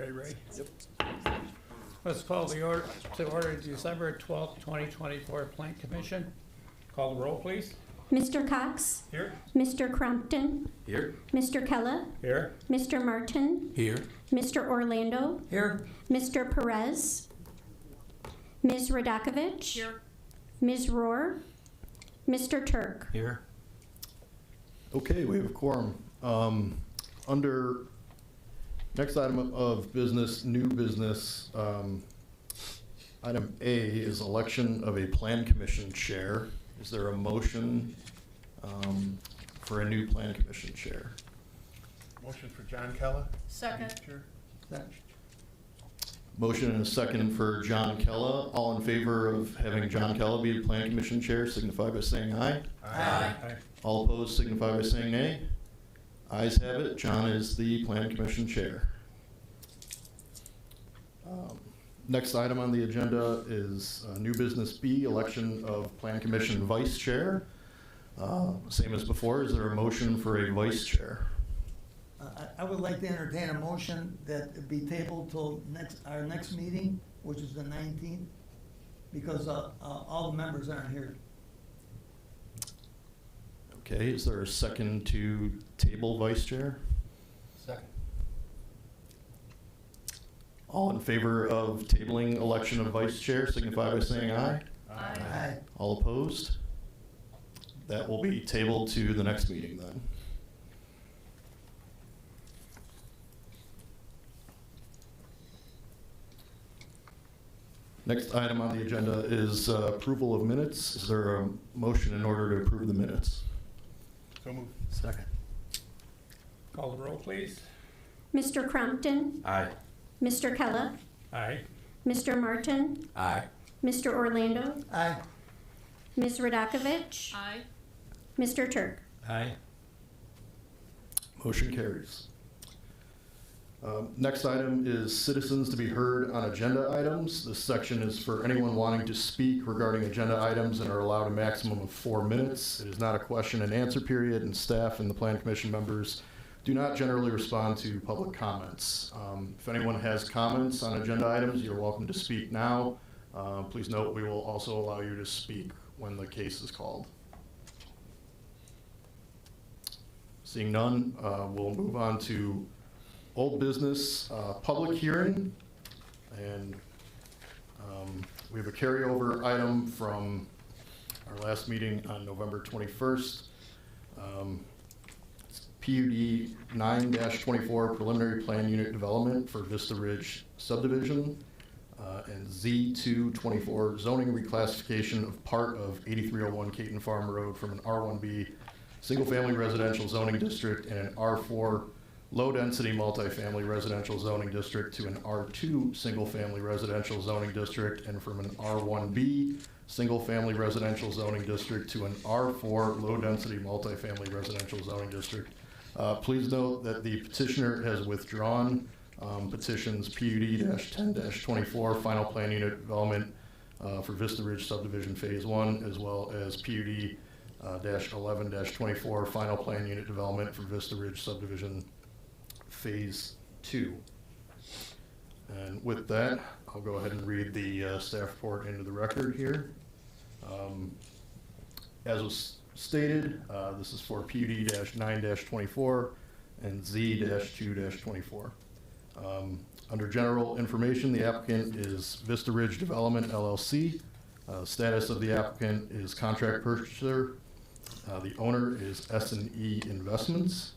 Everybody ready? Yep. Let's call the order to order December 12th, 2024 Plan Commission. Call the roll, please. Mr. Cox? Here. Mr. Crumpton? Here. Mr. Kella? Here. Mr. Martin? Here. Mr. Orlando? Here. Mr. Perez? Ms. Radakovich? Here. Ms. Rohr? Mr. Turk? Here. Okay, we have a quorum. Under next item of business, new business, item A is election of a plan commission chair. Is there a motion for a new plan commission chair? Motion for John Kella. Second. Sure. Motion and a second for John Kella. All in favor of having John Kella be the plan commission chair signify by saying aye. Aye. All opposed signify by saying nay. Ayes have it. John is the plan commission chair. Next item on the agenda is new business B, election of plan commission vice chair. Same as before, is there a motion for a vice chair? I would like to entertain a motion that it be tabled till our next meeting, which is the 19th, because all the members aren't here. Okay, is there a second to table vice chair? Second. All in favor of tabling election of vice chair signify by saying aye. Aye. All opposed? That will be tabled to the next meeting then. Next item on the agenda is approval of minutes. Is there a motion in order to approve the minutes? So moved. Second. Call the roll, please. Mr. Crumpton? Aye. Mr. Kella? Aye. Mr. Martin? Aye. Mr. Orlando? Aye. Ms. Radakovich? Aye. Mr. Turk? Aye. Motion carries. Next item is citizens to be heard on agenda items. This section is for anyone wanting to speak regarding agenda items and are allowed a maximum of 4 minutes. It is not a question and answer period, and staff and the Plan Commission members do not generally respond to public comments. If anyone has comments on agenda items, you're welcome to speak now. Please note we will also allow you to speak when the case is called. Seeing none, we'll move on to old business, public hearing, and we have a carryover item from our last meeting on November 21st. PUD 9-24 preliminary plan unit development for Vista Ridge subdivision, and Z224 zoning reclassification of part of 8301 Caton Farm Road from an R1B single-family residential zoning district and an R4 low-density multifamily residential zoning district to an R2 single-family residential zoning district, and from an R1B single-family residential zoning district to an R4 low-density multifamily residential zoning district. Please note that the petitioner has withdrawn petitions PUD-10-24 final plan unit development for Vista Ridge subdivision phase 1, as well as PUD-11-24 final plan unit development for Vista Ridge subdivision phase 2. And with that, I'll go ahead and read the staff report into the record here. As was stated, this is for PUD-9-24 and Z-2-24. Under general information, the applicant is Vista Ridge Development LLC. Status of the applicant is contract purchaser. The owner is S&E Investments.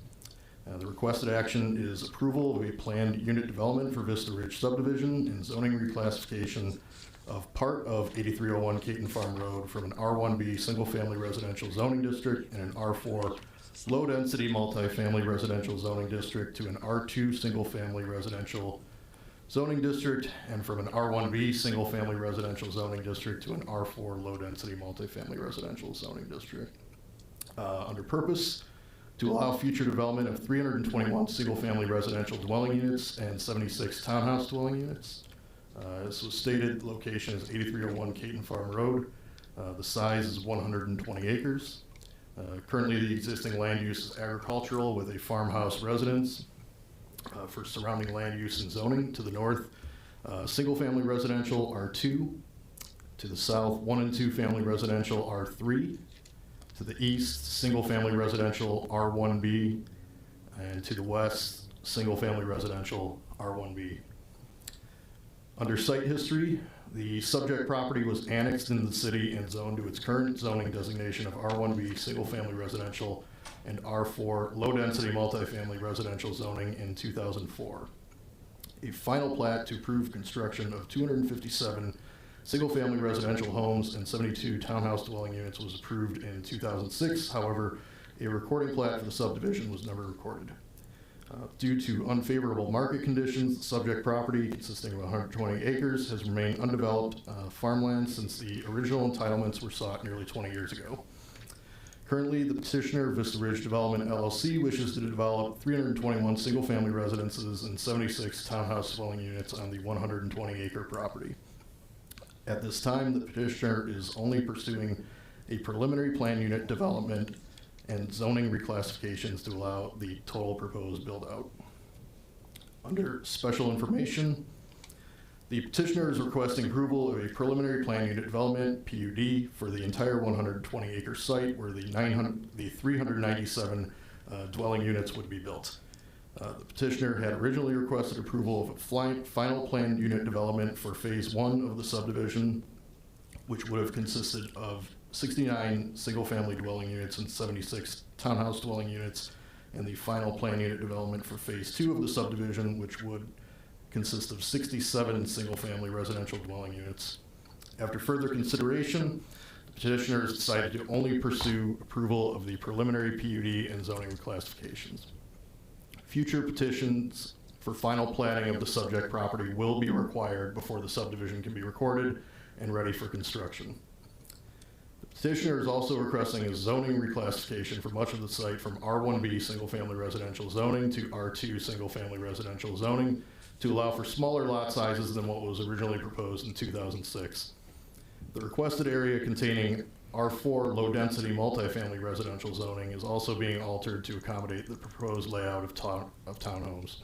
The requested action is approval of a planned unit development for Vista Ridge subdivision and zoning reclassification of part of 8301 Caton Farm Road from an R1B single-family residential zoning district and an R4 low-density multifamily residential zoning district to an R2 single-family residential zoning district, and from an R1B single-family residential zoning district to an R4 low-density multifamily residential zoning district. Under purpose, to allow future development of 321 single-family residential dwelling units and 76 townhouse dwelling units. As was stated, the location is 8301 Caton Farm Road. The size is 120 acres. Currently, the existing land use is agricultural with a farmhouse residence. for surrounding land use and zoning. To the north, single-family residential R2. To the south, 1 and 2 family residential R3. To the east, single-family residential R1B. And to the west, single-family residential R1B. Under site history, the subject property was annexed into the city and zoned to its current zoning designation of R1B single-family residential and R4 low-density multifamily residential zoning in 2004. A final plat to approve construction of 257 single-family residential homes and 72 townhouse dwelling units was approved in 2006. However, a recording plat for the subdivision was never recorded. Due to unfavorable market conditions, the subject property, consisting of 120 acres, has remained undeveloped farmland since the original entitlements were sought nearly 20 years ago. Currently, the petitioner, Vista Ridge Development LLC, wishes to develop 321 single-family residences and 76 townhouse dwelling units on the 120-acre property. At this time, the petitioner is only pursuing a preliminary plan unit development and zoning reclassifications to allow the total proposed build-out. Under special information, the petitioner is requesting approval of a preliminary plan unit development, PUD, for the entire 120-acre site where the 397 dwelling units would be built. The petitioner had originally requested approval of a final plan unit development for phase 1 of the subdivision, which would have consisted of 69 single-family dwelling units and 76 townhouse dwelling units, and the final plan unit development for phase 2 of the subdivision, which would consist of 67 single-family residential dwelling units. After further consideration, the petitioner has decided to only pursue approval of the preliminary PUD and zoning reclassifications. Future petitions for final platting of the subject property will be required before the subdivision can be recorded and ready for construction. The petitioner is also requesting a zoning reclassification for much of the site from R1B single-family residential zoning to R2 single-family residential zoning to allow for smaller lot sizes than what was originally proposed in 2006. The requested area containing R4 low-density multifamily residential zoning is also being altered to accommodate the proposed layout of townhomes.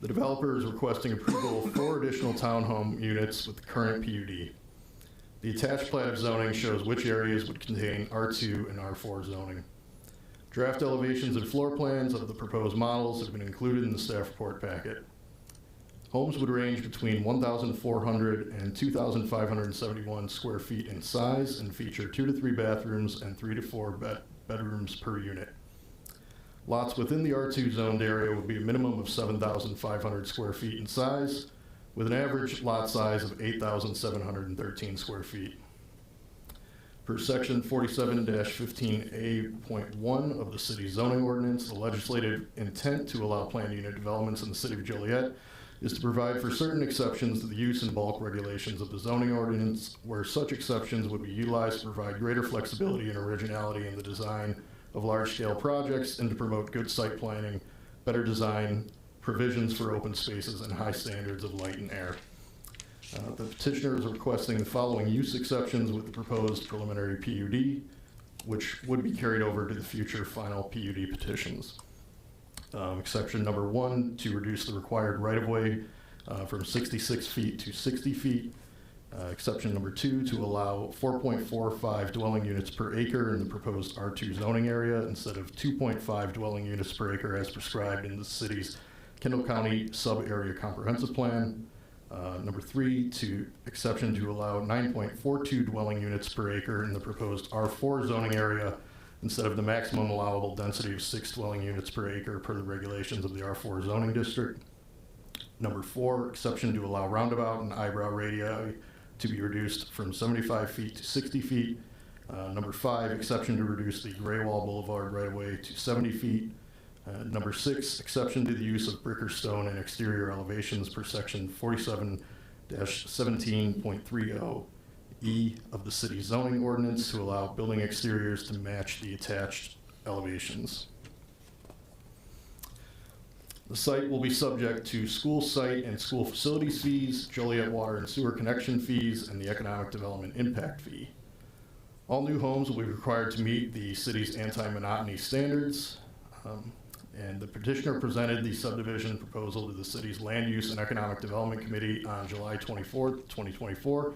The developer is requesting approval of 4 additional townhome units with the current PUD. The attached plat of zoning shows which areas would contain R2 and R4 zoning. Draft elevations and floor plans of the proposed models have been included in the staff report packet. Homes would range between 1,400 and 2,571 square feet in size and feature 2 to 3 bathrooms and 3 to 4 bedrooms per unit. Lots within the R2 zoned area would be a minimum of 7,500 square feet in size, with an average lot size of 8,713 square feet. Per section 47-15A.1 of the city's zoning ordinance, the legislative intent to allow planned unit developments in the city of Joliet is to provide for certain exceptions to the use and bulk regulations of the zoning ordinance, where such exceptions would be utilized to provide greater flexibility and originality in the design of large-scale projects and to promote good site planning, better design, provisions for open spaces, and high standards of light and air. The petitioner is requesting the following use exceptions with the proposed preliminary PUD, which would be carried over to the future final PUD petitions. Exception number 1, to reduce the required right-of-way from 66 feet to 60 feet. Exception number 2, to allow 4.45 dwelling units per acre in the proposed R2 zoning area instead of 2.5 dwelling units per acre as prescribed in the city's Kendall County Sub-Area Comprehensive Plan. Number 3, exception to allow 9.42 dwelling units per acre in the proposed R4 zoning area instead of the maximum allowable density of 6 dwelling units per acre per the regulations of the R4 zoning district. Number 4, exception to allow roundabout and eyebrow radii to be reduced from 75 feet to 60 feet. Number 5, exception to reduce the Gray Wall Boulevard right-of-way to 70 feet. Number 6, exception to the use of brick or stone in exterior elevations per section 47-17.30 E of the city zoning ordinance to allow building exteriors to match the attached elevations. The site will be subject to school site and school facilities fees, Joliet water and sewer connection fees, and the economic development impact fee. All new homes will be required to meet the city's anti-monotony standards. And the petitioner presented the subdivision proposal to the city's Land Use and Economic Development Committee on July 24th, 2024.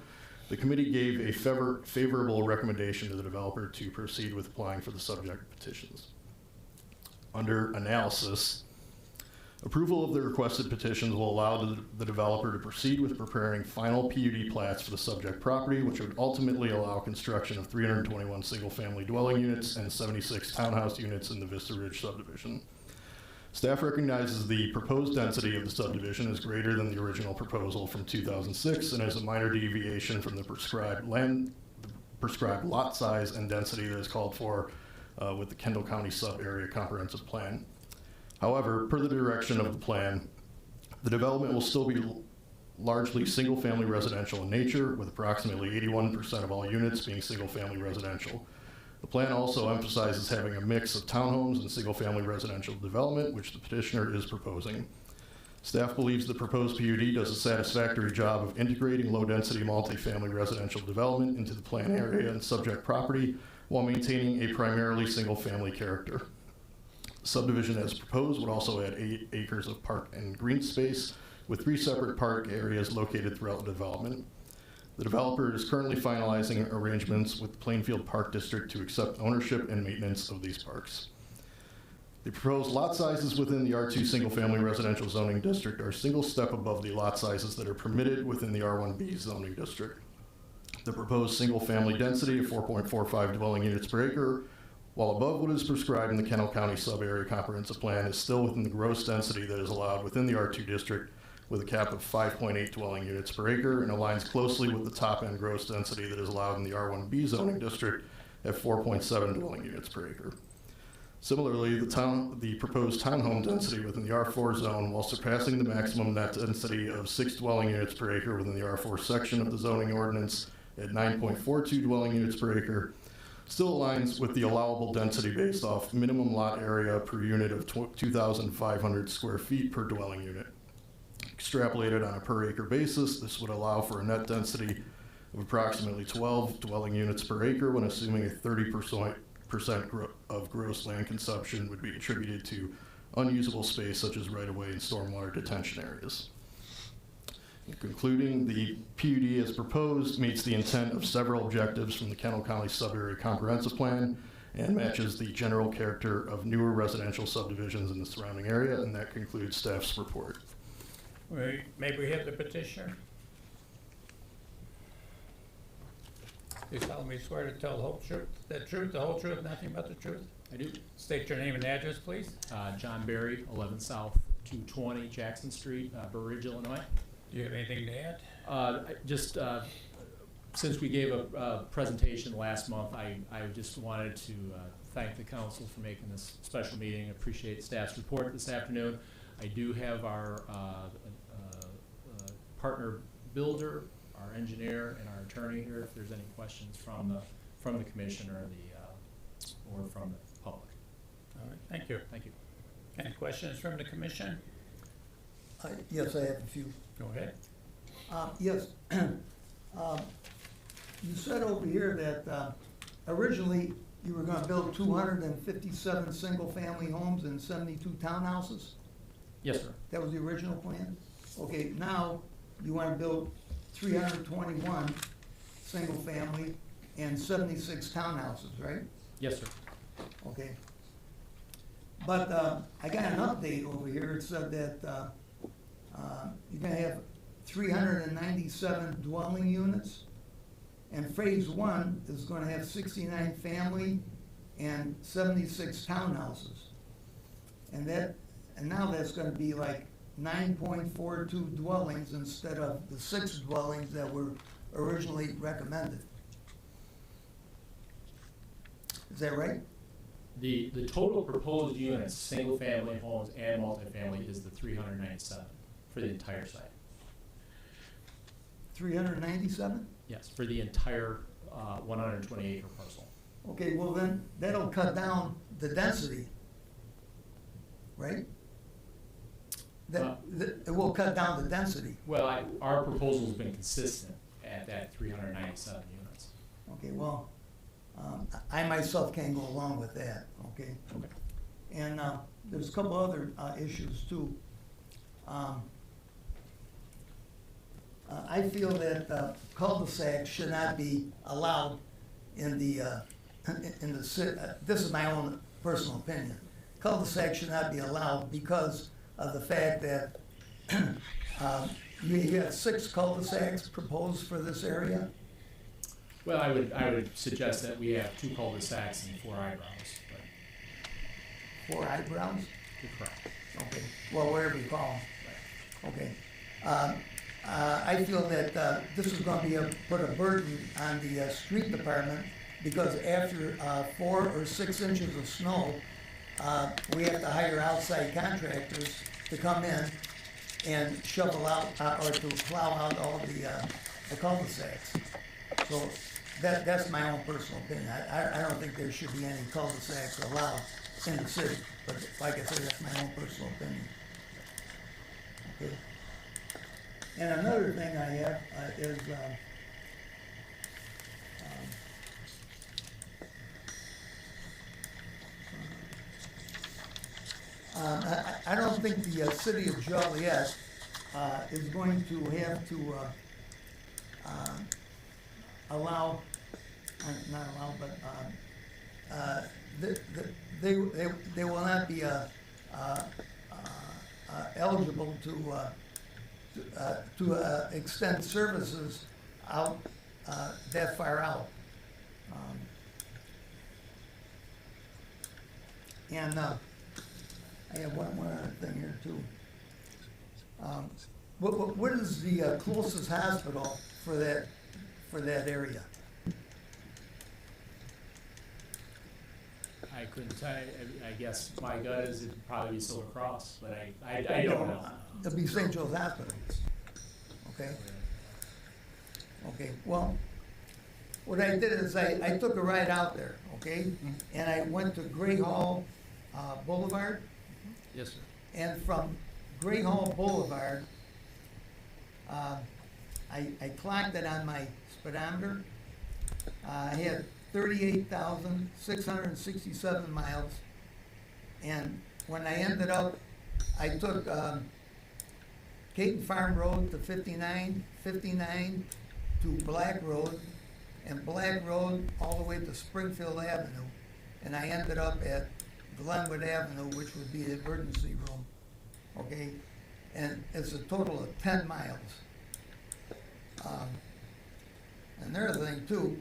The committee gave a favorable recommendation to the developer to proceed with applying for the subject petitions. Under analysis, approval of the requested petitions will allow the developer to proceed with preparing final PUD plats for the subject property, which would ultimately allow construction of 321 single-family dwelling units and 76 townhouse units in the Vista Ridge subdivision. Staff recognizes the proposed density of the subdivision is greater than the original proposal from 2006 and is a minor deviation from the prescribed lot size and density that is called for with the Kendall County Sub-Area Comprehensive Plan. However, per the direction of the plan, the development will still be largely single-family residential in nature, with approximately 81% of all units being single-family residential. The plan also emphasizes having a mix of townhomes and single-family residential development, which the petitioner is proposing. Staff believes the proposed PUD does a satisfactory job of integrating low-density multifamily residential development into the plan area and subject property while maintaining a primarily single-family character. Subdivision as proposed would also add 8 acres of park and green space with 3 separate park areas located throughout the development. The developer is currently finalizing arrangements with the Plainfield Park District to accept ownership and maintenance of these parks. The proposed lot sizes within the R2 single-family residential zoning district are a single step above the lot sizes that are permitted within the R1B zoning district. The proposed single-family density of 4.45 dwelling units per acre, while above what is prescribed in the Kendall County Sub-Area Comprehensive Plan, is still within the gross density that is allowed within the R2 district, with a cap of 5.8 dwelling units per acre, and aligns closely with the top-end gross density that is allowed in the R1B zoning district at 4.7 dwelling units per acre. Similarly, the proposed townhome density within the R4 zone, while surpassing the maximum net density of 6 dwelling units per acre within the R4 section of the zoning ordinance at 9.42 dwelling units per acre, still aligns with the allowable density based off minimum lot area per unit of 2,500 square feet per dwelling unit. Extrapolated on a per acre basis, this would allow for a net density of approximately 12 dwelling units per acre when assuming a 30% of gross land consumption would be attributed to unusable space such as right-of-way and stormwater detention areas. In concluding, the PUD as proposed meets the intent of several objectives from the Kendall County Sub-Area Comprehensive Plan and matches the general character of newer residential subdivisions in the surrounding area, and that concludes staff's report. May we have the petitioner? You solemnly swear to tell the whole truth, the whole truth, nothing but the truth? I do. State your name and address, please. John Berry, 11 South 220 Jackson Street, Burr Ridge, Illinois. Do you have anything to add? Since we gave a presentation last month, I just wanted to thank the council for making this special meeting. Appreciate staff's report this afternoon. I do have our partner builder, our engineer, and our attorney here if there's any questions from the commission or from the public. All right, thank you. Thank you. Any questions from the commission? Yes, I have a few. Go ahead. Yes. You said over here that originally you were gonna build 257 single-family homes and 72 townhouses? Yes, sir. That was the original plan? Okay, now you wanna build 321 single-family and 76 townhouses, right? Yes, sir. Okay. But I got an update over here. It said that you're gonna have 397 dwelling units, and phase 1 is gonna have 69 family and 76 townhouses. And now that's gonna be like 9.42 dwellings instead of the 6 dwellings that were originally recommended. Is that right? The total proposed units, single-family homes and multifamily, is the 397 for the entire site. 397? Yes, for the entire 120-acre parcel. Okay, well then, that'll cut down the density, right? It will cut down the density. Well, our proposal's been consistent at that 397 units. Okay, well, I myself can't go along with that, okay? Okay. And there's a couple other issues too. I feel that cul-de-sacs should not be allowed in the city. This is my own personal opinion. Cul-de-sacs should not be allowed because of the fact that you have 6 cul-de-sacs proposed for this area. Well, I would suggest that we have 2 cul-de-sacs and 4 eyebrows, but 4 eyebrows? you're correct. Okay, well, whatever you call them. Okay. I feel that this is going to put a burden on the street department because after 4 or 6 inches of snow, we have to hire outside contractors to come in and shovel out or to plow out all the cul-de-sacs. So that's my own personal opinion. I don't think there should be any cul-de-sacs allowed in the city, but like I said, that's my own personal opinion. Okay. And another thing I have is I don't think the city of Joliet is going to have to allow, not allow, but they will not be eligible to extend services out that far out. And I have one other thing here too. What is the closest hospital for that area? I couldn't tell you. I guess my gut is it'd probably be Silver Cross, but I don't know. It'll be St. Joe's Hospital. Okay. Okay. Well, what I did is I took a ride out there. Okay, and I went to Gray Hall Boulevard. Yes, sir. And from Gray Hall Boulevard, I clocked it on my speedometer. I had 38,667 miles. And when I ended up, I took Caton Farm Road to 59, 59 to Black Road, and Black Road all the way to Springfield Avenue. And I ended up at Glenwood Avenue, which would be the emergency room, okay? And it's a total of 10 miles. Another thing too,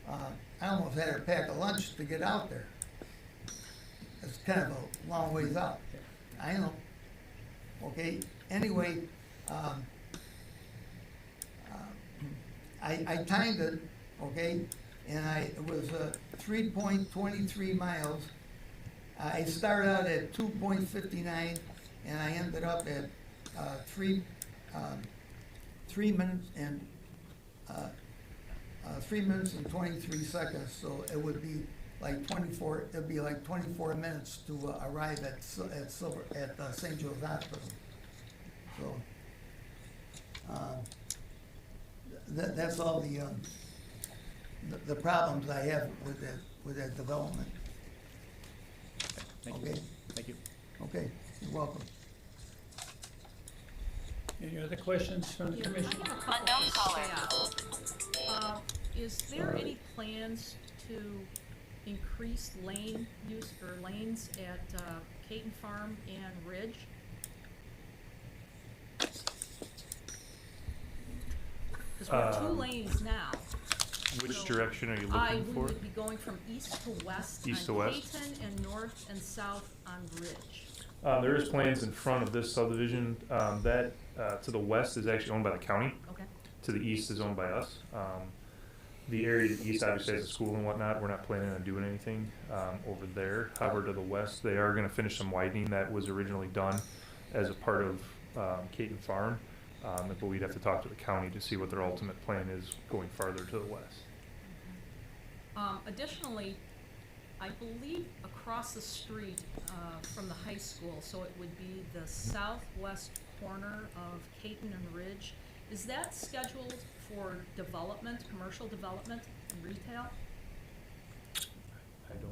I almost had to pack a lunch to get out there. It's kind of a long ways out. I know. Okay, anyway, I timed it, okay, and it was 3.23 miles. I started out at 2.59, and I ended up at 3 minutes and 3 minutes and 23 seconds. So it would be like 24. It'd be like 24 minutes to arrive at St. Joe's Hospital. So that's all the problems I have with that development. Thank you. Okay. Thank you. Okay, you're welcome. Any other questions from the commission? I have a couple for staff. Is there any plans to increase lane use or lanes at Caton Farm and Ridge? Because we're 2 lanes now. Which So direction are you We looking for? would be going from east to west East to on west? Caton and north and south on Ridge. There is plans in front of this subdivision. That to the west is actually owned by the county. Okay. To the east is owned by us. The area to the east obviously has a school and whatnot. We're not planning on doing anything over there. However, to the west, they are going to finish some widening that was originally done as a part of Caton Farm. But we'd have to talk to the county to see what their ultimate plan is going farther to the west. Additionally, I believe across the street from the high school, so it would be the southwest corner of Caton and Ridge. Is that scheduled for development, commercial development and retail? I don't know.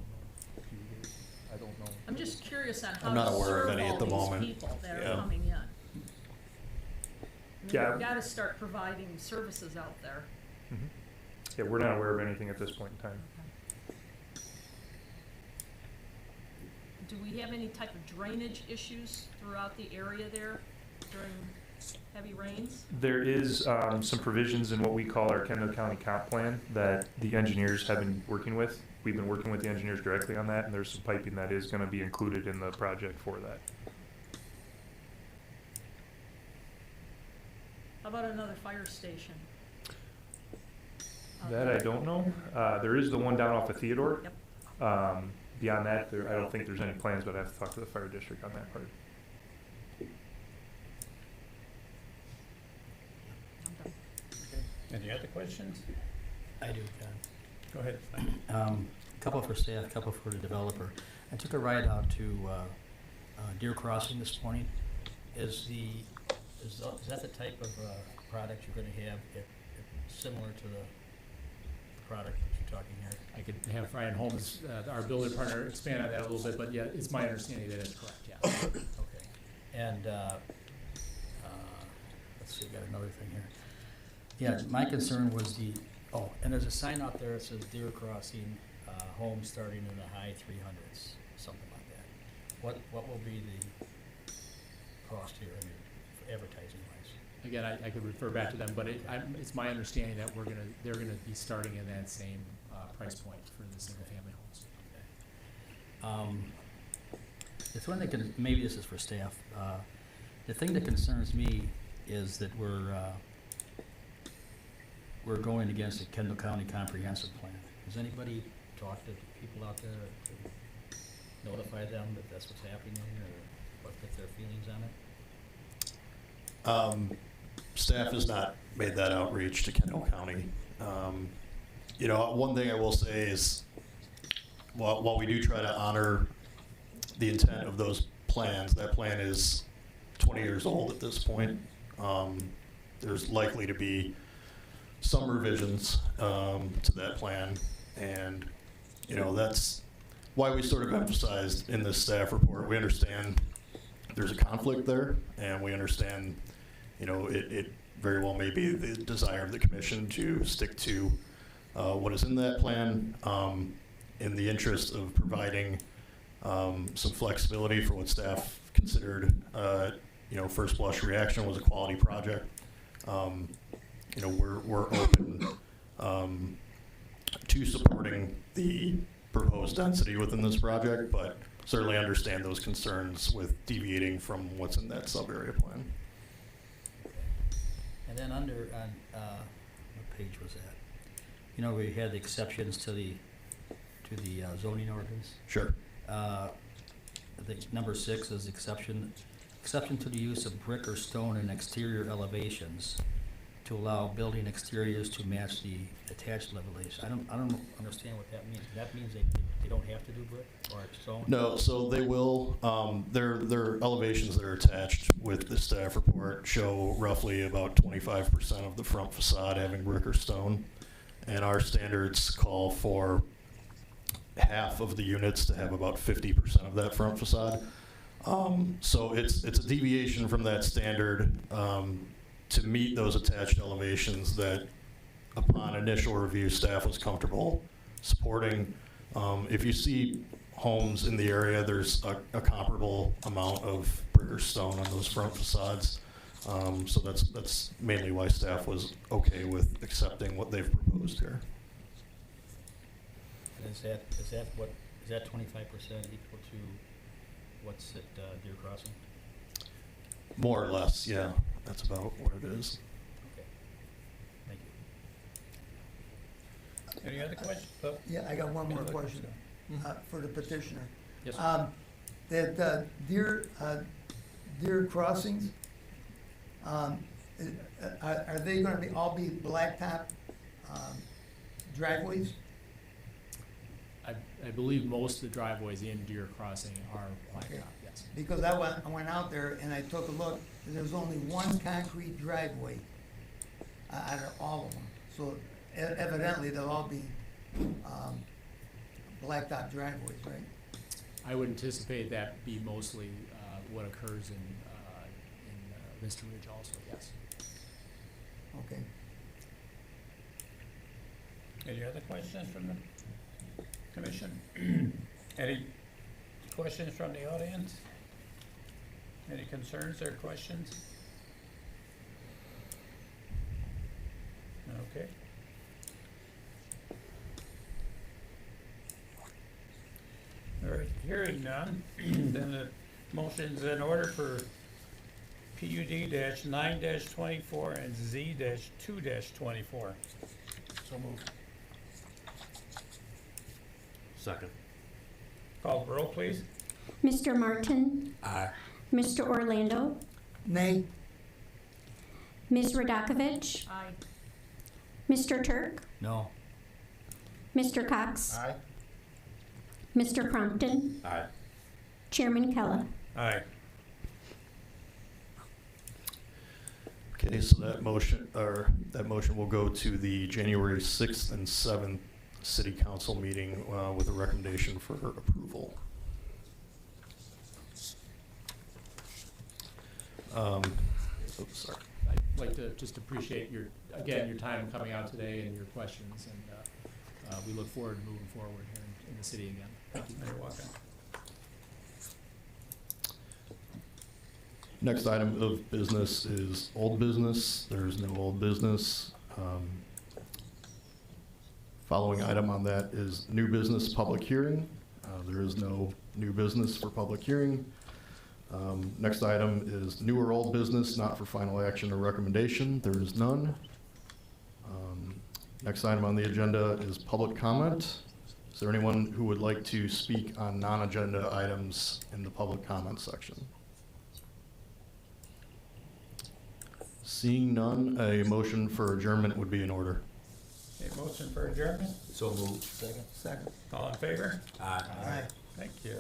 I don't know. I'm just curious on how I'm to not aware of serve any at all the these moment. people that Yeah. are coming in. I mean, Yeah. we've gotta start providing services out there. Mhm. Yeah, we're not aware of anything at this point in time. Do we have any type of drainage issues throughout the area there during heavy rains? There is some provisions in what we call our Kendall County Comp Plan that the engineers have been working with. We've been working with the engineers directly on that, and there's some piping that is gonna be included in the project for that. How about another fire station? That I don't know. There is the one down off of Theodore. Yep. Beyond that, I don't think there's any plans, but I have to talk to the fire district on that part. I'm done. Any other questions? I do, Ken. Go ahead. Couple for staff, couple for the developer. I took a ride out to Deer Crossing this morning. Is that the type of product you're gonna have similar to the product that you're talking here? I could have Ryan Holmes, our building partner, expand on that a little bit, but yeah, it's my understanding that it's correct, yeah. Okay. And, let's see, got another thing here. Yeah, my concern was and there's a sign out there that says Deer Crossing, homes starting in the high 300s, something like that. What will be the cost here, I mean, for advertising wise? Again, I could refer back to them, but it's my understanding that they're gonna be starting in that same, price point for the single-family homes. The thing that maybe this is for staff, the thing that concerns me is that we're going against the Kendall County Comprehensive Plan. Has anybody talked to people out there to notify them that that's what's happening, or what their feelings on it? Staff has not made that outreach to Kendall County. You know, one thing I will say is, while we do try to honor the intent of those plans, that plan is 20 years old at this point. There's likely to be some revisions to that plan, and you know, that's why we sort of emphasized in this staff report, we understand there's a conflict there, and we understand, you know, it very well may be the desire of the commission to stick to what is in that plan, in the interest of providing some flexibility for what staff considered, you know, first blush reaction was a quality project. You know, we're open to supporting the proposed density within this project, but certainly understand those concerns with deviating from what's in that sub-area plan. And then what page was that? You know, we had the exceptions to the zoning ordinance. Sure. I think number 6 is exception to the use of brick or stone in exterior elevations to allow building exteriors to match the attached elevation. I don't understand what that means. That means they don't have to do brick or stone? No, so they will, their elevations that are attached with the staff report show roughly about 25% of the front facade having brick or stone. And our standards call for half of the units to have about 50% of that front facade. So it's a deviation from that standard to meet those attached elevations that, upon initial review, staff was comfortable supporting. If you see homes in the area, there's a comparable amount of brick or stone on those front facades. So that's mainly why staff was okay with accepting what they've proposed here. And is that 25% equal to what's at Deer Crossing? More or less, yeah. That's about what it is. Okay. Thank you. Any other questions? Yeah, I got one more question for the petitioner. Yes, That Deer Crossings, are they gonna all be blacktop driveways? I believe most of the driveways in Deer Crossing are blacktop, Okay. yes. Because I went out there and I took a look, and there's only one concrete driveway out of all of them. So evidently, they'll all be blacktop driveways, right? I would anticipate that be mostly what occurs in Vista Ridge also, yes. Okay. Any other questions from the commission? Any questions from the audience? Any concerns or questions? Okay. All right, hearing none, then the motion's in order for PUD -9-24 and Z-2-24. So moved. Second. Call the roll, please. Mr. Martin? Aye. Mr. Orlando? Nay. Ms. Radakovich? Aye. Mr. Turk? No. Mr. Cox? Aye. Mr. Crompton? Aye. Chairman Kella? Aye. Okay, so that motion will go to the January 6th and 7th city council meeting with a recommendation for approval. Oops, sorry. I'd like to just appreciate your time coming out today and your questions, and we look forward to moving forward here in the city again. Thank you. You're welcome. Next item of business is old business. There's no old business. Following item on that is new business public hearing. There is no new business for public hearing. Next item is new or old business, not for final action or recommendation. There is none. Next item on the agenda is public comment. Is there anyone who would like to speak on non-agenda items in the public comment section? Seeing none, a motion for adjournment would be in order. Okay, motion for adjournment? So moved. Second. All in favor? Aye. Aye. Thank you.